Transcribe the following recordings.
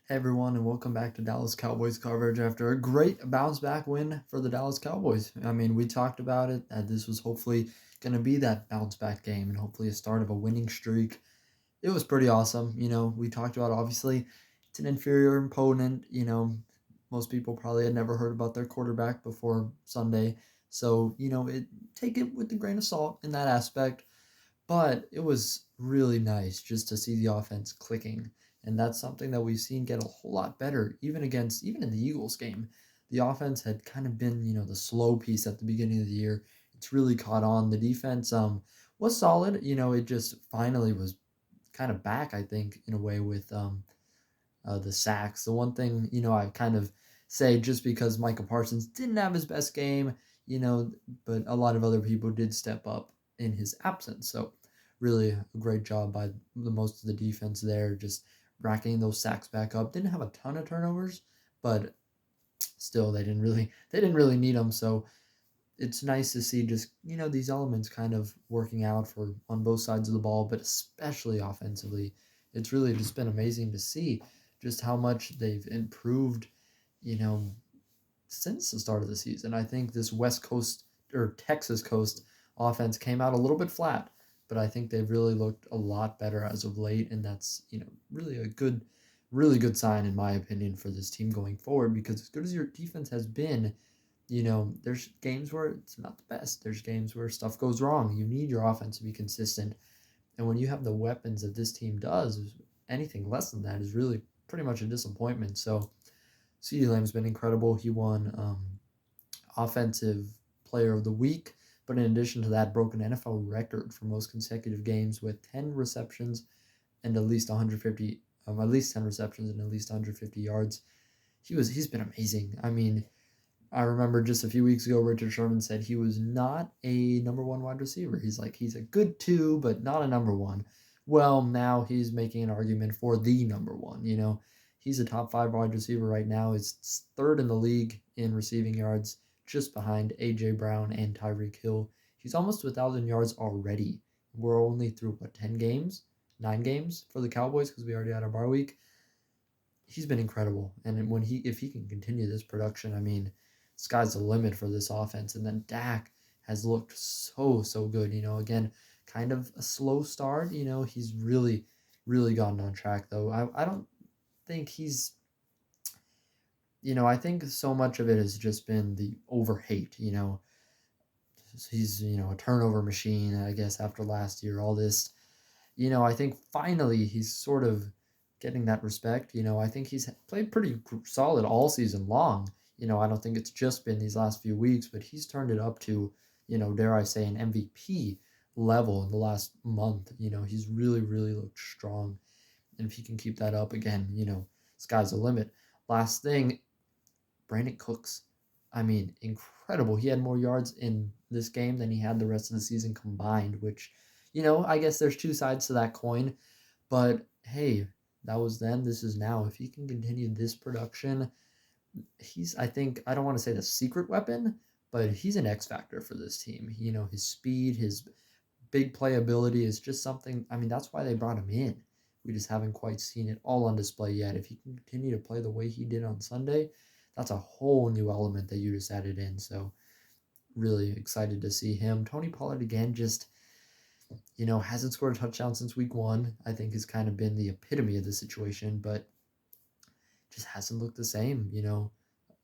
Hey everyone, and welcome back to Dallas Cowboys coverage after a great bounce back win for the Dallas Cowboys. I mean, we talked about it, that this was hopefully going to be that bounce back game and hopefully a start of a winning streak. It was pretty awesome. We talked about obviously it's an inferior opponent. Most people probably had never heard about their quarterback before Sunday. So, take it with a grain of salt in that aspect. But it was really nice just to see the offense clicking. And that's something that we've seen get a whole lot better, even in the Eagles game. The offense had kind of been, the slow piece at the beginning of the year. It's really caught on. The defense was solid. It just finally was kind of back, I think, in a way with the sacks. The one thing, I kind of say just because Micah Parsons didn't have his best game, but a lot of other people did step up in his absence. So really a great job by the most of the defense there, just racking those sacks back up. Didn't have a ton of turnovers, but still they didn't really need them. So it's nice to see just these elements kind of working out for on both sides of the ball, but especially offensively. It's really just been amazing to see just how much they've improved, you know, since the start of the season. I think this West Coast or Texas Coast offense came out a little bit flat, but I think they've really looked a lot better as of late, and that's really a really good sign in my opinion for this team going forward. Because as good as your defense has been, there's games where it's not the best. There's games where stuff goes wrong. You need your offense to be consistent. And when you have the weapons that this team does, anything less than that is really pretty much a disappointment. So CeeDee Lamb's been incredible. He won Offensive Player of the Week, but in addition to that, broke an NFL record for most consecutive games with 10 receptions and at least 10 receptions and at least 150 yards. He's been amazing. I mean, I remember just a few weeks ago, Richard Sherman said he was not a number one wide receiver. He's a good two, but not a number one. Well, now he's making an argument for the number one. He's a top five wide receiver right now. He's third in the league in receiving yards, just behind A.J. Brown and Tyreek Hill. He's almost to 1,000 yards already. We're only through, 10 games? 9 games for the Cowboys because we already had our bye week. He's been incredible. And if he can continue this production, I mean, sky's the limit for this offense. And then Dak has looked so good. Again, kind of a slow start. He's really gotten on track though. I don't think I think so much of it has just been the over hate. He's a turnover machine. I guess after last year, all this. I think finally he's sort of getting that respect. I think he's played pretty solid all season long. I don't think it's just been these last few weeks, but he's turned it up to, dare I say, an MVP level in the last month. He's really looked strong. And if he can keep that up again, sky's the limit. Last thing, Brandin Cooks. I mean, incredible. He had more yards in this game than he had the rest of the season combined, which, I guess there's two sides to that coin. But hey, that was then, this is now. If he can continue this production, I think, I don't want to say the secret weapon, but he's an X factor for this team. His speed, his big playability is just something. I mean, that's why they brought him in. We just haven't quite seen it all on display yet. If he can continue to play the way he did on Sunday, that's a whole new element that you just added in. So really excited to see him. Tony Pollard again, just hasn't scored a touchdown since week one. I think has kind of been the epitome of the situation, but just hasn't looked the same.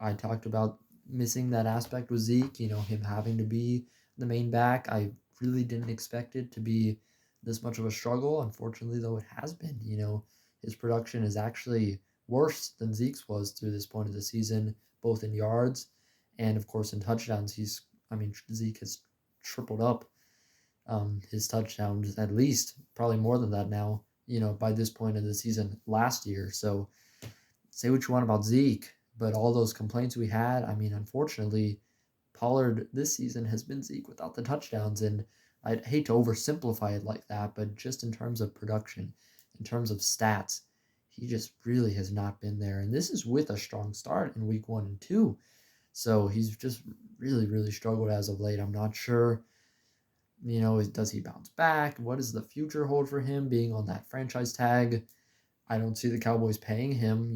I talked about missing that aspect with Zeke, him having to be the main back. I really didn't expect it to be this much of a struggle. Unfortunately, though, it has been. His production is actually worse than Zeke's was through this point of the season, both in yards and, of course, in touchdowns. Zeke has tripled up his touchdowns, at least, probably more than that now, by this point of the season last year. So say what you want about Zeke, but all those complaints we had, I mean, unfortunately, Pollard this season has been Zeke without the touchdowns. And I'd hate to oversimplify it like that, but just in terms of production, in terms of stats, he just really has not been there. And this is with a strong start in week 1 and 2. So he's just really struggled as of late. I'm not sure, does he bounce back? What does the future hold for him being on that franchise tag? I don't see the Cowboys paying him,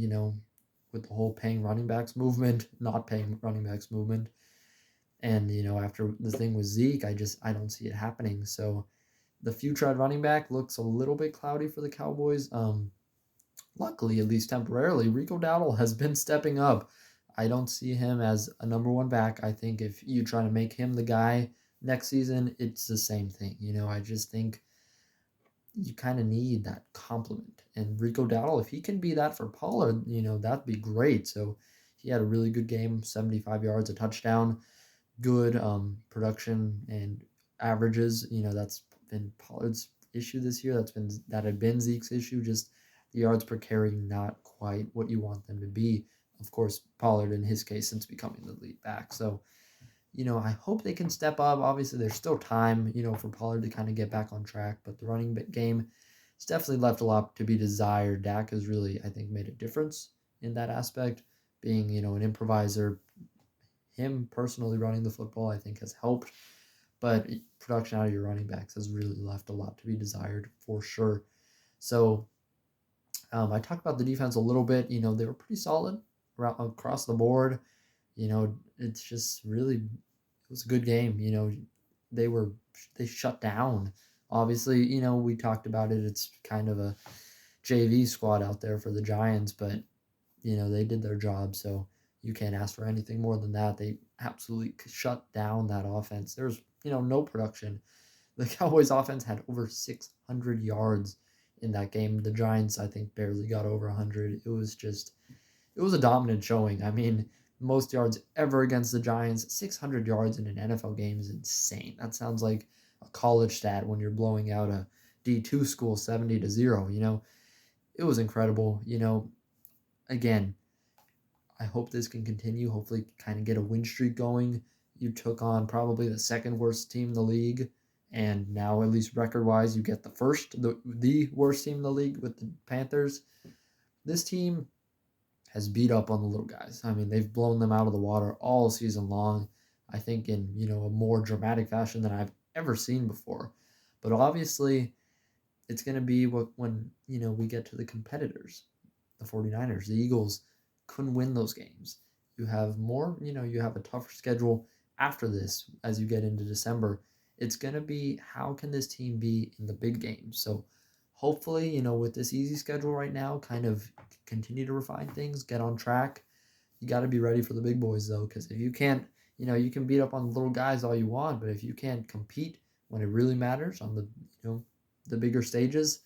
with the whole paying running backs movement, not paying running backs movement. And, after the thing with Zeke, I don't see it happening. So the future at running back looks a little bit cloudy for the Cowboys. Luckily, at least temporarily, Rico Dowdle has been stepping up. I don't see him as a number one back. I think if you try to make him the guy next season, it's the same thing. I just think you kind of need that compliment. And Rico Dowdle, if he can be that for Pollard, that'd be great. So he had a really good game, 75 yards, a touchdown, good production and averages. That's been Pollard's issue this year. That had been Zeke's issue. Just the yards per carry not quite what you want them to be. Of course, Pollard in his case since becoming the lead back. So I hope they can step up. Obviously, there's still time, for Pollard to kind of get back on track, but the running game has definitely left a lot to be desired. Dak has really, I think, made a difference in that aspect. Being, an improviser, him personally running the football, I think, has helped, but production out of your running backs has really left a lot to be desired for sure. So I talked about the defense a little bit. They were pretty solid across the board. It's just really, it was a good game. They shut down. Obviously, we talked about it. It's kind of a JV squad out there for the Giants, but they did their job. So you can't ask for anything more than that. They absolutely shut down that offense. There's, no production. The Cowboys offense had over 600 yards in that game. The Giants, I think, barely got over 100. It was a dominant showing. I mean, most yards ever against the Giants. 600 yards in an NFL game is insane. That sounds like a college stat when you're blowing out a D2 school 70-0. It was incredible. Again, I hope this can continue. Hopefully, kind of get a win streak going. You took on probably the second worst team in the league, and now, at least record-wise, you get the worst team in the league with the Panthers. This team has beat up on the little guys. I mean, they've blown them out of the water all season long, I think in, a more dramatic fashion than I've ever seen before. But obviously, it's going to be when, we get to the competitors, the 49ers, the Eagles couldn't win those games. You have more, you have a tougher schedule after this as you get into December. It's going to be, how can this team be in the big games? So hopefully, with this easy schedule right now, kind of continue to refine things, get on track. You got to be ready for the big boys, though, because if you can't, you can beat up on the little guys all you want, but if you can't compete when it really matters on the bigger stages,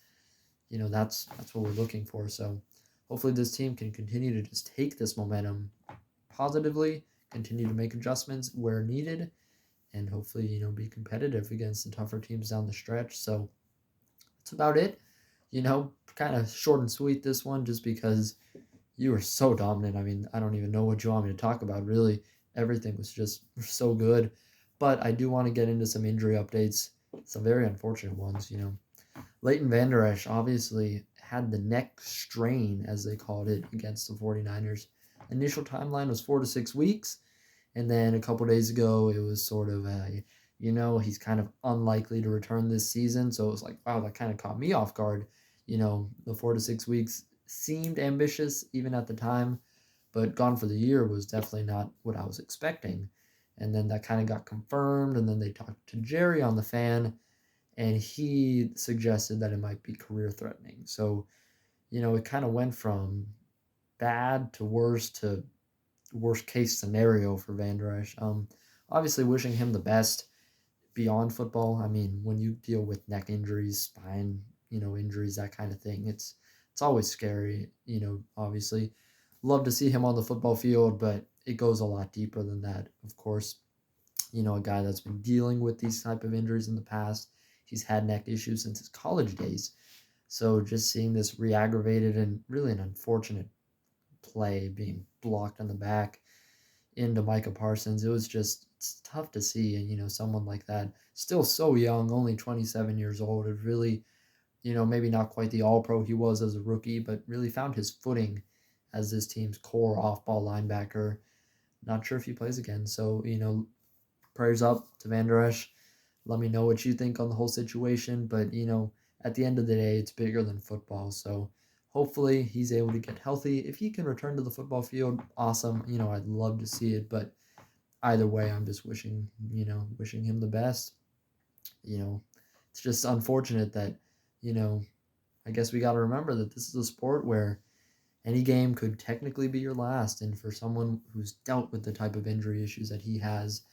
that's what we're looking for. So hopefully this team can continue to just take this momentum positively, continue to make adjustments where needed, and hopefully, be competitive against the tougher teams down the stretch. So that's about it. Kind of short and sweet this one, just because you were so dominant. I mean, I don't even know what you want me to talk about, really. Everything was just so good. But I do want to get into some injury updates, some very unfortunate ones. Leighton Vander Esch obviously had the neck strain, as they called it, against the 49ers. Initial timeline was 4 to 6 weeks. And then a couple days ago, it was sort of he's kind of unlikely to return this season. So it was like, wow, that kind of caught me off guard. The 4 to 6 weeks seemed ambitious even at the time, but gone for the year was definitely not what I was expecting. And then that kind of got confirmed. And then they talked to Jerry on the fan, and he suggested that it might be career threatening. So, it kind of went from bad to worst case scenario for Vander Esch. Obviously wishing him the best beyond football. I mean, when you deal with neck injuries, spine, injuries, that kind of thing, it's always scary, obviously. Love to see him on the football field, but it goes a lot deeper than that, of course. A guy that's been dealing with these type of injuries in the past. He's had neck issues since his college days. So just seeing this re-aggravated and really an unfortunate play being blocked on the back into Micah Parsons, it's tough to see. And, someone like that, still so young, only 27 years old, it really, maybe not quite the all-pro he was as a rookie, but really found his footing as this team's core off-ball linebacker. Not sure if he plays again. So, prayers up to Vander Esch. Let me know what you think on the whole situation. But, at the end of the day, it's bigger than football. So hopefully he's able to get healthy. If he can return to the football field, awesome. I'd love to see it, but either way, I'm just wishing him the best. You know, it's just unfortunate that, you know, I guess we got to remember that this is a sport where any game could technically be your last. And for someone who's dealt with the type of injury issues that he has,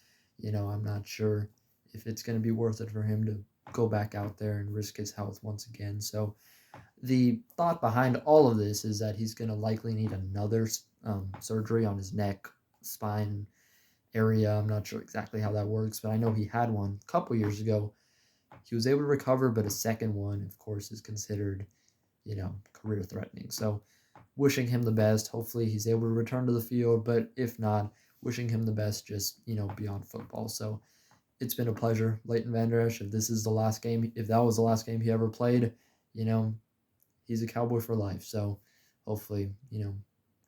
I'm not sure if it's going to be worth it for him to go back out there and risk his health once again. So the thought behind all of this is that he's going to likely need another surgery on his neck, spine area. I'm not sure exactly how that works, but I know he had one a couple years ago. He was able to recover, but a second one, of course, is considered, career threatening. So wishing him the best. Hopefully he's able to return to the field, but if not, wishing him the best just, beyond football. So it's been a pleasure, Leighton Vander Esch. If that was the last game he ever played, he's a Cowboy for life. So hopefully,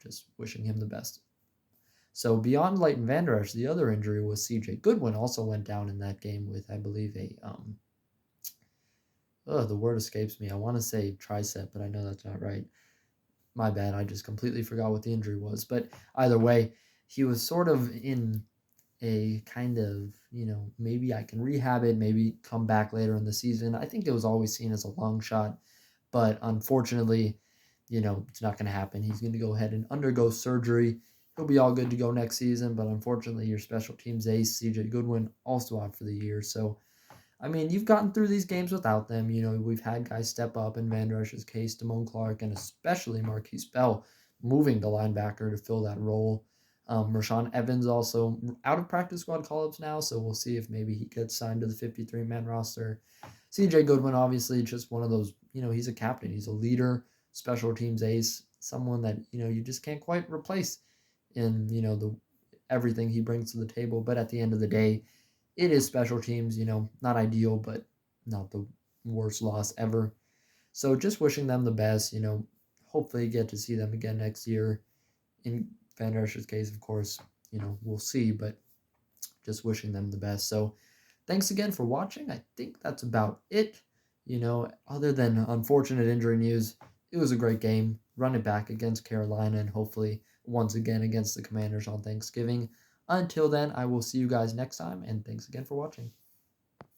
just wishing him the best. So beyond Leighton Vander Esch, the other injury was C.J. Goodwin also went down in that game with, I believe, the word escapes me. I want to say tricep, but I know that's not right. My bad. I just completely forgot what the injury was. But either way, he was sort of in a kind of, maybe I can rehab it, maybe come back later in the season. I think it was always seen as a long shot, but unfortunately, it's not going to happen. He's going to go ahead and undergo surgery. He'll be all good to go next season, but unfortunately, your special teams ace, C.J. Goodwin, also out for the year. So, I mean, you've gotten through these games without them. We've had guys step up in Vander Esch's case, Damone Clark, and especially Markquese Bell moving to linebacker to fill that role. Rashaan Evans also out of practice squad call-ups now, so we'll see if maybe he gets signed to the 53-man roster. C.J. Goodwin, obviously, just one of those, he's a captain. He's a leader, special teams ace, someone that, you just can't quite replace in, the everything he brings to the table. But at the end of the day, it is special teams, not ideal, but not the worst loss ever. So just wishing them the best, hopefully get to see them again next year. In Vander Esch's case, of course, we'll see, but just wishing them the best. So thanks again for watching. I think that's about it. Other than unfortunate injury news, it was a great game. Run it back against Carolina and hopefully once again against the Commanders on Thanksgiving. Until then, I will see you guys next time, and thanks again for watching.